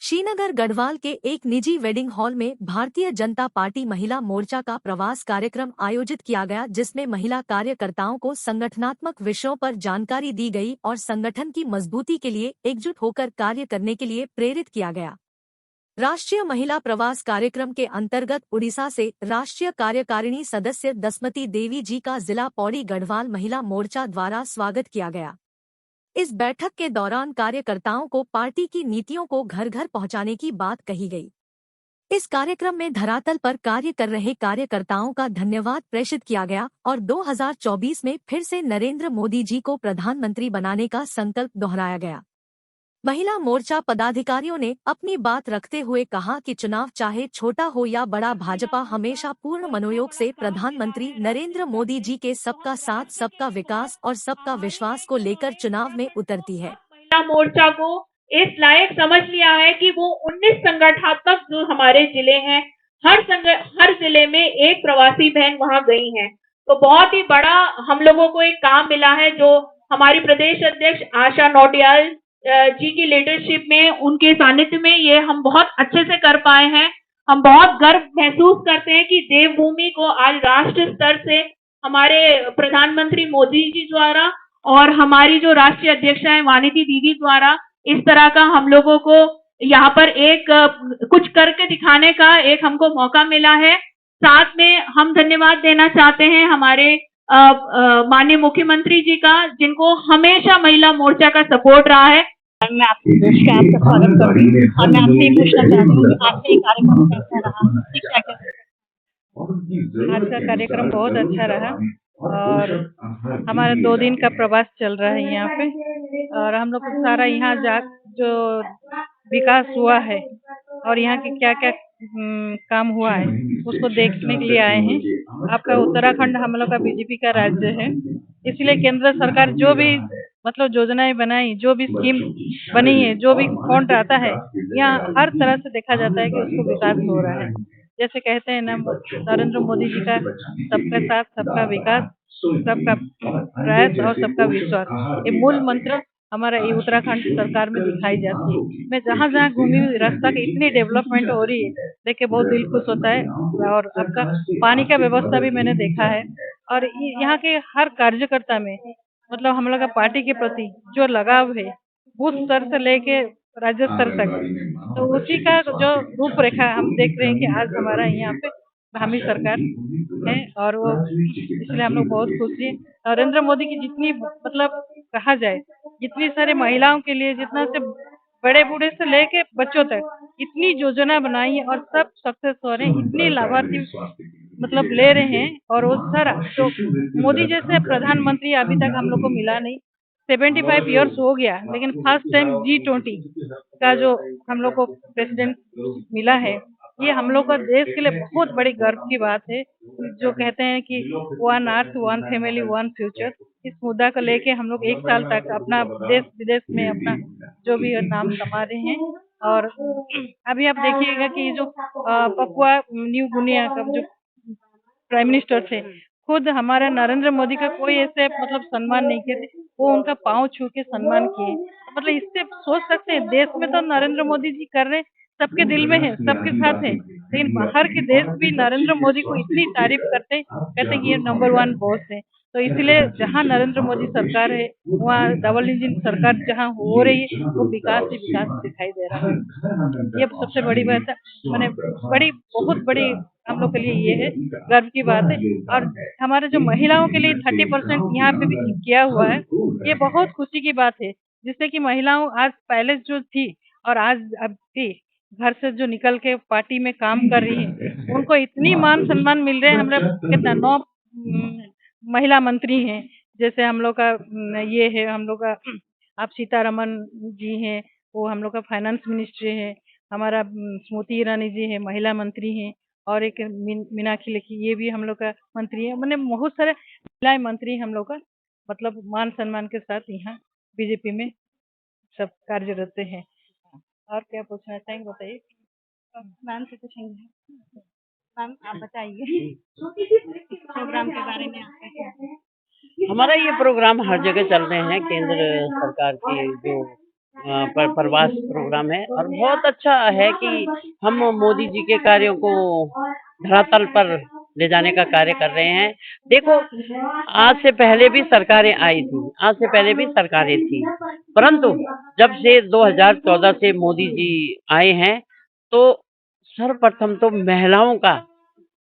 श्रीनगर गढ़वाल के एक निजी वेडिंग हॉल में भारतीय जनता पार्टी महिला मोर्चा का प्रवास कार्यक्रम आयोजित किया गया, जिसमें महिला कार्यकर्ताओं को संगठनात्मक विषयों पर जानकारी दी गई और संगठन की मजबूती के लिए एकजुट होकर कार्य करने के लिए प्रेरित किया गया। राष्ट्रीय महिला प्रवास कार्यक्रम के अंतर्गत उड़ीसा से राष्ट्रीय कार्यकारिणी सदस्य दसमती देवी जी का जिला पौड़ी गढ़वाल महिला मोर्चा द्वारा स्वागत किया गया। इस बैठक के दौरान कार्यकर्ताओं को पार्टी की नीतियों को घर घर पहुंचाने की बात कही गई। इस कार्यक्रम में धरातल पर कार्य कर रहे कार्यकर्ताओं का धन्यवाद प्रेषित किया गया और 2024 में फिर से नरेंद्र मोदी जी को प्रधानमंत्री बनाने का संकल्प दोहराया गया। महिला मोर्चा पदाधिकारियों ने अपनी बात रखते हुए कहा कि चुनाव चाहे छोटा हो या बड़ा, भाजपा हमेशा पूर्ण मनोयोग से प्रधानमंत्री नरेंद्र मोदी जी के सबका साथ, सबका विकास और सबका विश्वास को लेकर चुनाव में उतरती है। महिला मोर्चा को इस लायक समझ लिया है कि वो 19 संगठनात्मक जो हमारे जिले हैं, हर जिले में एक प्रवासी बहन वहां गई हैं। तो बहुत ही बड़ा हम लोगों को एक काम मिला है, जो हमारी प्रदेश अध्यक्ष आशा नौटियाल जी की लीडरशिप में, उनके सानिध्य में ये हम बहुत अच्छे से कर पाए हैं। हम बहुत गर्व महसूस करते हैं कि देवभूमि को आज राष्ट्र स्तर से हमारे प्रधानमंत्री मोदी जी द्वारा और हमारी जो राष्ट्रीय अध्यक्षा है वानिति दीदी द्वारा इस तरह का हम लोगों को यहाँ पर एक कुछ करके दिखाने का एक हमको मौका मिला है। साथ में हम धन्यवाद देना चाहते हैं हमारे माननीय मुख्यमंत्री जी का, जिनको हमेशा महिला मोर्चा का सपोर्ट रहा है। मैं आपसे आपका स्वागत करूंगी और मैं आपसे ये पूछना चाहती हूँ कि आपका ये कार्यक्रम कैसा रहा? आज का कार्यक्रम बहुत अच्छा रहा और हमारा 2 दिन का प्रवास चल रहा है यहाँ पे, और हम लोग को सारा यहाँ जो विकास हुआ है और यहाँ के क्या क्या काम हुआ है उसको देखने के लिए आए हैं। आपका उत्तराखंड हम लोग का बीजेपी का राज्य है, इसलिए केंद्र सरकार जो भी मतलब योजनाएं बनाई, जो भी स्कीम बनी है, जो भी फंड आता है, यहाँ हर तरह से देखा जाता है कि उसको विकास हो रहा है। जैसे कहते हैं ना, नरेंद्र मोदी जी का सबका साथ, सबका विकास, सबका प्रयास और सबका विश्वास, ये मूल मंत्र हमारा ये उत्तराखंड सरकार में दिखाई जाती है। मैं जहाँ जहाँ घूमी रास्ता की इतनी डेवलपमेंट हो रही है, देख के बहुत दिल खुश होता है। और आपका पानी का व्यवस्था भी मैंने देखा है, और यहाँ के हर कार्यकर्ता में मतलब हम लोग का पार्टी के प्रति जो लगाव है, बूथ स्तर से लेके राज्य स्तर तक, तो उसी का जो रूपरेखा हम देख रहे हैं कि आज हमारा यहाँ पे धामी सरकार है, और वो इसलिए हम लोग बहुत खुशी हैं। नरेंद्र मोदी की जितनी मतलब कहा जाए, जितनी सारे महिलाओं के लिए, जितना से बड़े बूढ़े से लेके बच्चों तक इतनी योजना बनाई है और सब सक्सेस हो रहे हैं, इतने लाभार्थी मतलब ले रहे हैं। और वो सारा तो मोदी जैसे प्रधानमंत्री अभी तक हम लोग को मिला नहीं। 75 इयर्स हो गया, लेकिन फर्स्ट टाइम G20 का जो हम लोग को प्रेसिडेंट मिला है, ये हम लोग का देश के लिए बहुत बड़ी गर्व की बात है। जो कहते हैं कि 1 अर्थ 1 फैमिली 1 फ्यूचर, इस मुद्दा को लेके हम लोग 1 साल तक अपना देश विदेश में अपना जो भी नाम कमा रहे हैं। और अभी आप देखिएगा कि जो पपुआ न्यू गिनिया का जो प्राइम मिनिस्टर थे, खुद हमारे नरेंद्र मोदी का कोई ऐसे मतलब सम्मान नहीं किए थे, वो उनका पांव छू के सम्मान किए। मतलब इससे सोच सकते हैं, देश में तो नरेंद्र मोदी जी कर रहे, सबके दिल में है, सबके साथ है, लेकिन बाहर के देश भी नरेंद्र मोदी को इतनी तारीफ करते, कहते हैं कि ये नंबर 1 बॉस है। तो इसलिए जहाँ नरेंद्र मोदी सरकार है, वहाँ डबल इंजन सरकार जहाँ हो रही है, वो विकास ही विकास दिखाई दे रहा है। ये सबसे बड़ी बात है, मैंने बहुत बड़ी हम लोग के लिए ये है गर्व की बात है। और हमारे जो महिलाओं के लिए 30% यहाँ पे भी किया हुआ है, ये बहुत खुशी की बात है, जिससे कि महिलाओं आज पहले जो थी और आज अब थी, घर से जो निकल के पार्टी में काम कर रही है, उनको इतनी मान सम्मान मिल रहे हैं। हमारा कितना 9 महिला मंत्री हैं, जैसे हम लोग का ये है, हम लोग का आप सीतारमन जी हैं, वो हम लोग का फाइनेंस मिनिस्ट्री है, हमारा स्मृति ईरानी जी है, महिला मंत्री हैं, और एक मीनाक्षी लेखी, ये भी हम लोग का मंत्री है। मैंने बहुत सारे महिला मंत्री हम लोग का मतलब मान सम्मान के साथ यहाँ बीजेपी में सब कार्यरत हैं। और क्या पूछना चाहेंगे, बताइए। मैम से पूछेंगे। मैम आप बताइए इस प्रोग्राम के बारे में आपका क्या है? हमारा ये प्रोग्राम हर जगह चल रहे हैं। केंद्र सरकार की जो प्रवास प्रोग्राम है और बहुत अच्छा है कि हम मोदी जी के कार्यों को धरातल पर ले जाने का कार्य कर रहे हैं। देखो, आज से पहले भी सरकारें आई थी, आज से पहले भी सरकारें थी, परंतु जब से 2014 से मोदी जी आए हैं, तो सर्वप्रथम तो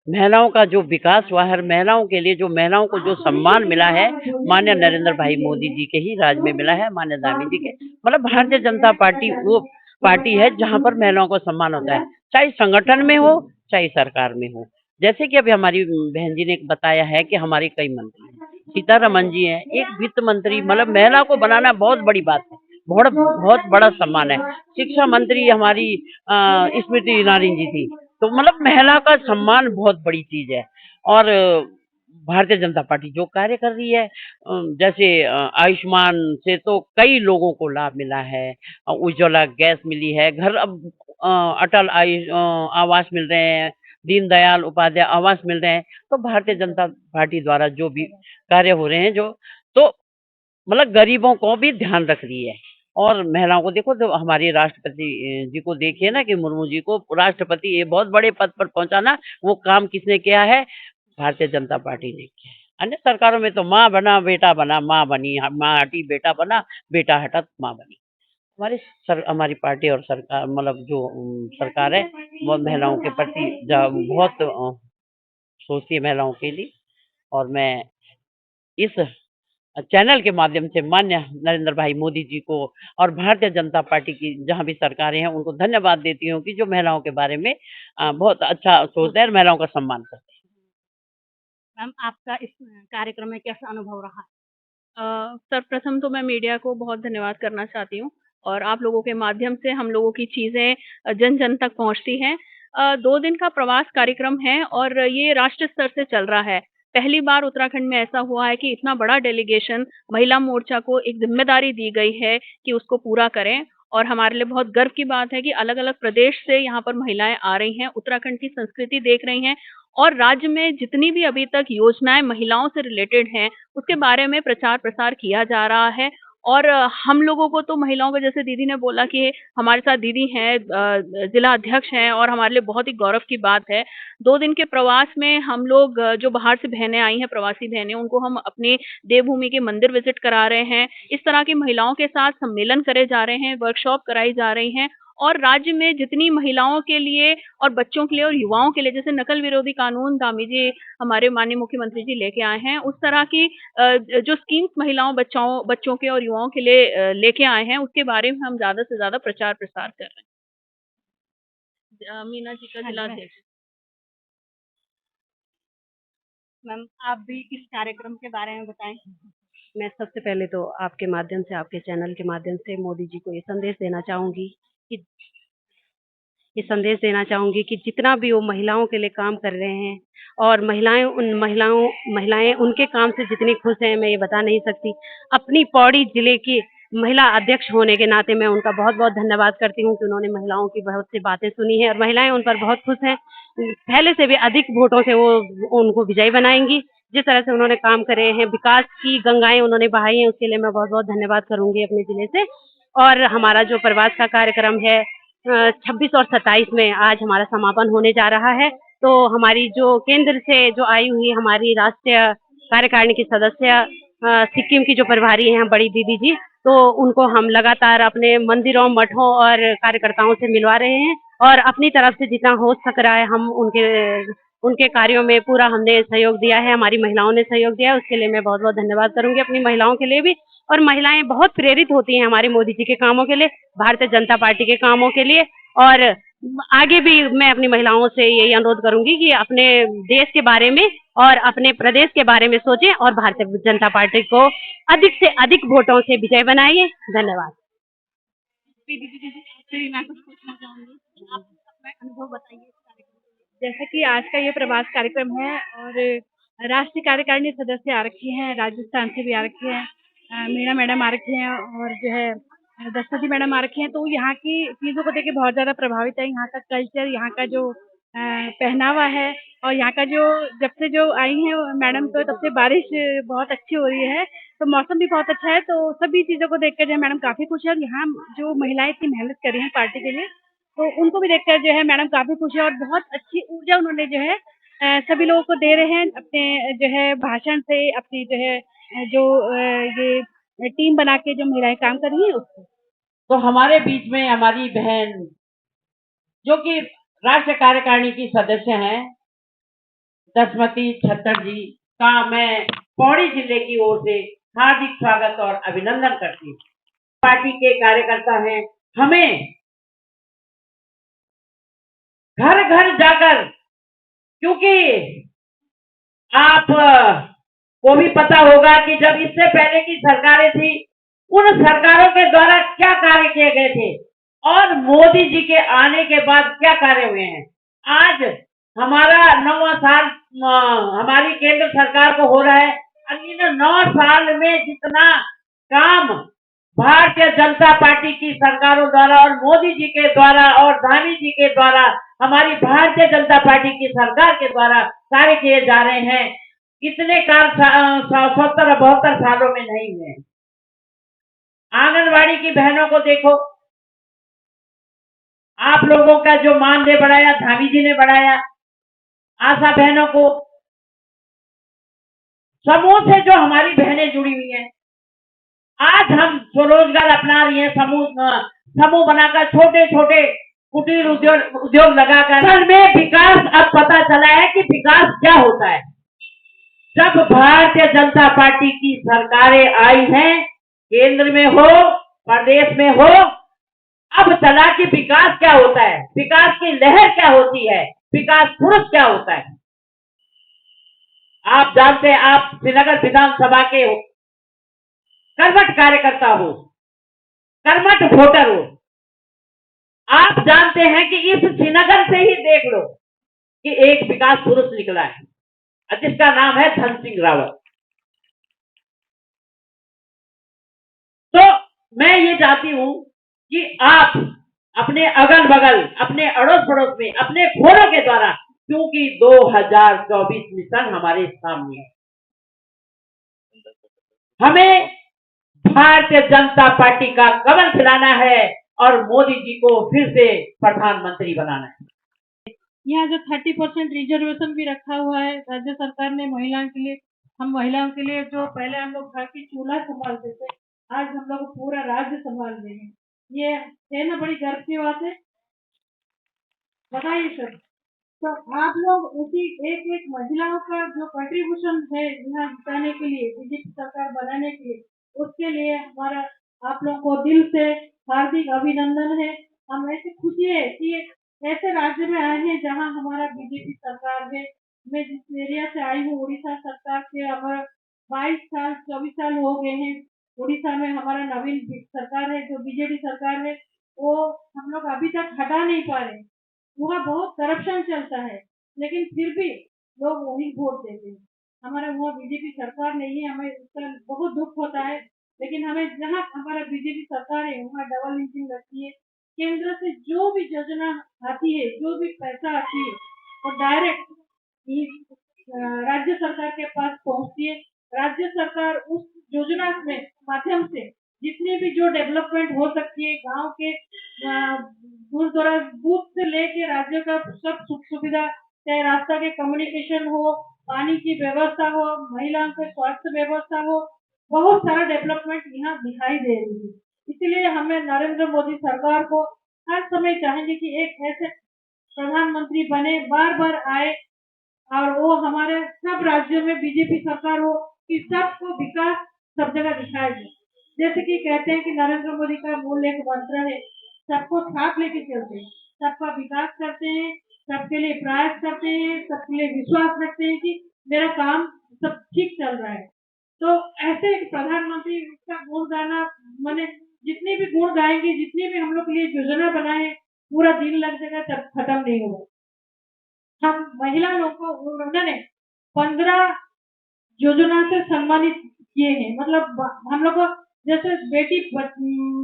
महिलाओं का जो विकास हुआ है, महिलाओं के लिए जो महिलाओं को जो सम्मान मिला है, माननीय नरेंद्र भाई मोदी जी के ही राज में मिला है, माननीय दामी जी के। मतलब भारतीय जनता पार्टी वो पार्टी है जहां पर महिलाओं को सम्मान होता है, चाहे संगठन में हो, चाहे सरकार में हो। जैसे कि अभी हमारी बहन जी ने बताया है कि हमारे कई मंत्री हैं, सीतारमन जी हैं, एक वित्त मंत्री, मतलब महिला को बनाना बहुत बड़ी बात है, बहुत बहुत बड़ा सम्मान है। शिक्षा मंत्री हमारी स्मृति ईरानी जी थी, तो मतलब महिला का सम्मान बहुत बड़ी चीज है। और भारतीय जनता पार्टी जो कार्य कर रही है, जैसे आयुष्मान से तो कई लोगों को लाभ मिला है, उज्ज्वला गैस मिली है, घर अब अटल आवास मिल रहे हैं, दीनदयाल उपाध्याय आवास मिल रहे हैं। तो भारतीय जनता पार्टी द्वारा जो भी कार्य हो रहे हैं, जो तो मतलब गरीबों को भी ध्यान रख रही है। और महिलाओं को देखो, तो हमारे राष्ट्रपति जी को देखिए ना, कि मुर्मू जी को राष्ट्रपति ये बहुत बड़े पद पर पहुंचाना, वो काम किसने किया है? भारतीय जनता पार्टी ने किया है। अन्य सरकारों में तो माँ बना बेटा बना, माँ बनी माँ हटी बेटा बना, बेटा हटा माँ बनी। हमारी पार्टी और सरकार, मतलब जो सरकार है, वो महिलाओं के प्रति बहुत सोचती है महिलाओं के लिए। और मैं इस चैनल के माध्यम से माननीय नरेंद्र भाई मोदी जी को और भारतीय जनता पार्टी की जहां भी सरकारें हैं, उनको धन्यवाद देती हूँ कि जो महिलाओं के बारे में बहुत अच्छा सोचते हैं और महिलाओं का सम्मान करते हैं। मैम, आपका इस कार्यक्रम में कैसा अनुभव रहा? सर्वप्रथम तो मैं मीडिया को बहुत धन्यवाद करना चाहती हूँ, और आप लोगों के माध्यम से हम लोगों की चीज़ें जन जन तक पहुँचती हैं। 2 दिन का प्रवास कार्यक्रम है और ये राष्ट्रीय स्तर से चल रहा है। पहली बार उत्तराखंड में ऐसा हुआ है कि इतना बड़ा डेलीगेशन महिला मोर्चा को एक ज़िम्मेदारी दी गई है कि उसको पूरा करें, और हमारे लिए बहुत गर्व की बात है कि अलग-अलग प्रदेश से यहाँ पर महिलाएँ आ रही हैं, उत्तराखंड की संस्कृति देख रही हैं, और राज्य में जितनी भी अभी तक योजनाएँ महिलाओं से रिलेटेड हैं, उसके बारे में प्रचार-प्रसार किया जा रहा है। और हम लोगों को तो महिलाओं को, जैसे दीदी ने बोला कि हमारे साथ दीदी हैं, जिला अध्यक्ष हैं, और हमारे लिए बहुत ही गौरव की बात है। 2 दिन के प्रवास में हम लोग जो बाहर से बहनें आई हैं, प्रवासी बहनें, उनको हम अपनी देवभूमि के मंदिर विज़िट करा रहे हैं। इस तरह की महिलाओं के साथ सम्मेलन करे जा रहे हैं, वर्कशॉप कराई जा रही हैं, और राज्य में जितनी महिलाओं के लिए और बच्चों के लिए और युवाओं के लिए, जैसे नकल विरोधी कानून दामी जी, हमारे माननीय मुख्यमंत्री जी लेके आए हैं, उस तरह की जो स्कीम्स महिलाओं, बच्चों के और युवाओं के लिए लेके आए हैं, उसके बारे में हम ज़्यादा से ज़्यादा प्रचार-प्रसार कर रहे हैं। मीना जी का हाँ जी, जिला हाँ। अध्यक्ष। मैम, आप भी इस कार्यक्रम के बारे में बताएं। मैं सबसे पहले तो आपके माध्यम से, आपके चैनल के माध्यम से मोदी जी को ये संदेश देना चाहूँगी कि जितना भी वो महिलाओं के लिए काम कर रहे हैं, और महिलाएं उनके काम से जितनी खुश हैं, मैं ये बता नहीं सकती। अपनी पौड़ी जिले की महिला अध्यक्ष होने के नाते मैं उनका बहुत-बहुत धन्यवाद करती हूँ कि उन्होंने महिलाओं की बहुत सी बातें सुनी हैं और महिलाएं उन पर बहुत खुश हैं। पहले से भी अधिक वोटों से वो उनको विजयी बनाएँगी। जिस तरह से उन्होंने काम करे हैं, विकास की गंगाएँ उन्होंने बहाई हैं, उसके लिए मैं बहुत-बहुत धन्यवाद करूँगी अपने जिले से। और हमारा जो प्रवास का कार्यक्रम है, 26 और 27 में आज हमारा समापन होने जा रहा है। तो हमारी जो केंद्र से जो आई हुई हमारी राष्ट्रीय कार्यकारिणी की सदस्य, सिक्किम की जो प्रभारी हैं बड़ी दीदी जी, तो उनको हम लगातार अपने मंदिरों, मठों और कार्यकर्ताओं से मिलवा रहे हैं, और अपनी तरफ से जितना हो सक रहा है हम उनके कार्यों में पूरा हमने सहयोग दिया है, हमारी महिलाओं ने सहयोग दिया है, उसके लिए मैं बहुत-बहुत धन्यवाद करूँगी अपनी महिलाओं के लिए भी। और महिलाएं बहुत प्रेरित होती हैं हमारे मोदी जी के कामों के लिए, भारतीय जनता पार्टी के कामों के लिए। और आगे भी मैं अपनी महिलाओं से यही अनुरोध करूंगी कि अपने देश के बारे में और अपने प्रदेश के बारे में सोचें, और भारतीय जनता पार्टी को अधिक से अधिक वोटों से विजय बनाइए। धन्यवाद। दीदी, मैं कुछ पूछना चाहूँगी। आप अपना अनुभव बताइए इस कार्यक्रम में। जैसा कि आज का ये प्रवास कार्यक्रम है, और राष्ट्रीय कार्यकारिणी सदस्य आ रखी हैं, राजस्थान से भी आ रखी हैं, मीना मैडम आ रखी हैं, और जो है दशरथी मैडम आ रखी हैं। तो यहाँ की चीज़ों को देख के बहुत ज़्यादा प्रभावित है। यहाँ का कल्चर, यहाँ का जो पहनावा है और यहाँ का जो जब से जो आई हैं मैडम तो तब से बारिश बहुत अच्छी हो रही है, तो मौसम भी बहुत अच्छा है, तो सभी चीज़ों को देखकर जो है मैडम काफ़ी खुश है और यहाँ जो महिलाएं इतनी मेहनत कर रही हैं पार्टी के लिए, तो उनको भी देखकर जो है मैडम काफ़ी खुश है और बहुत अच्छी ऊर्जा उन्होंने जो है सभी लोगों को दे रहे हैं अपने जो है भाषण से, अपनी जो है ये टीम बना के जो महिलाएं काम कर रही हैं उससे। तो हमारे बीच में हमारी बहन जो कि राष्ट्रीय कार्यकारिणी की सदस्य हैं दसमती छत्तर जी का मैं पौड़ी जिले की ओर से हार्दिक स्वागत और अभिनंदन करती हूँ। पार्टी के कार्यकर्ता हैं, हमें घर घर जाकर, क्योंकि आप को भी पता होगा कि जब इससे पहले की सरकारें थी उन सरकारों के द्वारा क्या कार्य किए गए थे और मोदी जी के आने के बाद क्या कार्य हुए हैं। आज हमारा 9वां साल हमारी केंद्र सरकार को हो रहा है। इन 9 साल में जितना काम भारतीय जनता पार्टी की सरकारों द्वारा और मोदी जी के द्वारा और धामी जी के द्वारा हमारी भारतीय जनता पार्टी की सरकार के द्वारा कार्य किए जा रहे हैं, इतने कार्य 70-72 सालों में नहीं हुए। आंगनवाड़ी की बहनों को देखो, आप लोगों का जो मानदेय बढ़ाया धामी जी ने बढ़ाया, आशा बहनों को, समूह से जो हमारी बहनें जुड़ी हुई हैं, आज हम स्वरोजगार अपना रही हैं, समूह बनाकर छोटे छोटे कुटीर उद्योग लगाकर। असल में विकास अब पता चला है कि विकास क्या होता है। जब भारतीय जनता पार्टी की सरकारें आई हैं, केंद्र में हो प्रदेश में हो, अब चला कि विकास क्या होता है, विकास की लहर क्या होती है, विकास पुरुष क्या होता है। आप जानते हैं, आप श्रीनगर विधानसभा के हो, कर्मठ कार्यकर्ता हो, कर्मठ वोटर हो, आप जानते हैं कि इस श्रीनगर से ही देख लो कि एक विकास पुरुष निकला है जिसका नाम है धन सिंह रावत। तो मैं ये चाहती हूं कि आप अपने अगल बगल, अपने अड़ोस पड़ोस में, अपने फोनों के द्वारा, क्योंकि 2024 मिशन हमारे सामने है, हमें भारतीय जनता पार्टी का कमल खिलाना है और मोदी जी को फिर से प्रधानमंत्री बनाना है। यहाँ जो 30% रिजर्वेशन भी रखा हुआ है राज्य सरकार ने महिलाओं के लिए, हम महिलाओं के लिए जो पहले हम लोग घर की चूल्हा संभालते थे, आज हम लोग पूरा राज्य संभाल रहे हैं। ये है ना बड़ी गर्व की बात है, बताइए सर। तो आप लोग उसी एक एक महिलाओं का जो कंट्रीब्यूशन है यहाँ जिताने के लिए, बीजेपी सरकार बनाने के लिए, उसके लिए हमारा आप लोग को दिल से हार्दिक अभिनंदन है। हम ऐसे खुशी है कि ऐसे राज्य में आए हैं जहाँ हमारा बीजेपी सरकार है। मैं जिस एरिया से आई हूँ, उड़ीसा सरकार के हमारा 24 साल हो गए हैं। उड़ीसा में हमारा नवीन सरकार है, जो बीजेपी सरकार है, वो हम लोग अभी तक हटा नहीं पा रहे। वहाँ बहुत करप्शन चलता है, लेकिन फिर भी लोग वही वोट देते हैं। हमारा वहाँ बीजेपी सरकार नहीं है, हमें उसका बहुत दुख होता है, लेकिन हमें जहाँ हमारा बीजेपी सरकार है वहाँ डबल इंजन लगती है। केंद्र से जो भी योजना आती है, जो भी पैसा आती है, वो डायरेक्ट राज्य सरकार के पास पहुँचती है। राज्य सरकार उस योजना में माध्यम से जितनी भी जो डेवलपमेंट हो सकती है, गांव के दूर दराज बूथ से लेके राज्य का सब सुख सुविधा, चाहे रास्ता के कम्युनिकेशन हो, पानी की व्यवस्था हो, महिलाओं के स्वास्थ्य व्यवस्था हो, बहुत सारा डेवलपमेंट यहाँ दिखाई दे रही है। इसलिए हमें नरेंद्र मोदी सरकार को हर समय चाहेंगे कि एक ऐसे प्रधानमंत्री बने, बार बार आए और वो हमारे सब राज्यों में बीजेपी सरकार हो कि सबको विकास सब जगह दिखाया जाए। जैसे कि कहते हैं कि नरेंद्र मोदी का मूल एक मंत्र है, सबको साथ लेके चलते हैं, सबका विकास करते हैं, सबके लिए प्रयास करते हैं, सबके लिए विश्वास रखते हैं कि मेरा काम सब ठीक चल रहा है। तो ऐसे एक प्रधानमंत्री का गुण गाना, मैंने जितने भी गुण गाएंगे, जितने भी हम लोग के लिए योजना बनाए, पूरा दिन लग जाएगा तब खत्म नहीं होगा। हम महिला लोगों को उन्होंने 15 योजना से सम्मानित किए हैं। मतलब हम लोग को जैसे बेटी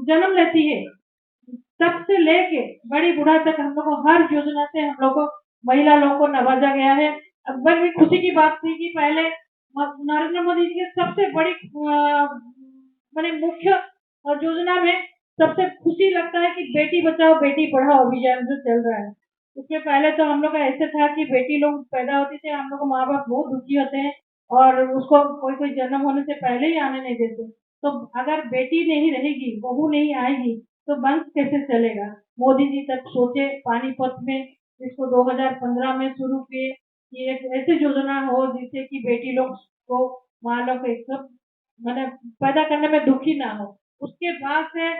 जन्म लेती है तब से लेके बड़ी बूढ़ा तक हम लोग को हर योजना से हम लोग को महिला लोगों को नवाजा गया है। अब बड़ी खुशी की बात थी कि पहले नरेंद्र मोदी जी की सबसे बड़ी माने मुख्य योजना में सबसे खुशी लगता है कि बेटी बचाओ बेटी पढ़ाओ अभियान जो चल रहा है। उसके पहले तो हम लोग का ऐसे था कि बेटी लोग पैदा होती थे, हम लोग माँ बाप बहुत दुखी होते हैं और उसको कोई जन्म होने से पहले ही आने नहीं देते। तो अगर बेटी नहीं रहेगी, बहू नहीं आएगी तो वंश कैसे चलेगा। मोदी जी तक सोचे, पानीपत में इसको 2015 में शुरू किए कि एक ऐसी योजना हो जिससे कि बेटी लोग को माँ लोग एकदम मैंने पैदा करने में दुखी ना हो। उसके बाद से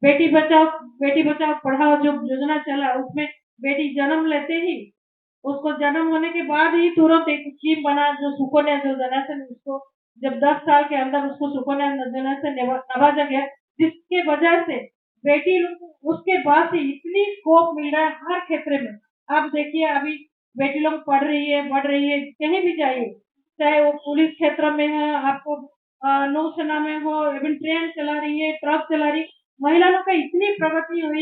बेटी बचाओ पढ़ाओ जो योजना चला उसमें बेटी जन्म लेते ही उसको जन्म होने के बाद ही तुरंत एक स्कीम बना जो सुकन्या योजना से उसको जब 10 साल के अंदर उसको सुकन्या योजना से नवाजा गया, जिसके वजह से बेटी लोग उसके बाद से इतनी स्कोप मिल रहा है हर क्षेत्र में। आप देखिए अभी बेटी लोग पढ़ रही है, बढ़ रही है, कहीं भी जाइए, चाहे वो पुलिस क्षेत्र में है, आपको नौसेना में हो, इवन ट्रेन चला रही है, ट्रक चला रही है, महिला लोग का इतनी प्रगति हुई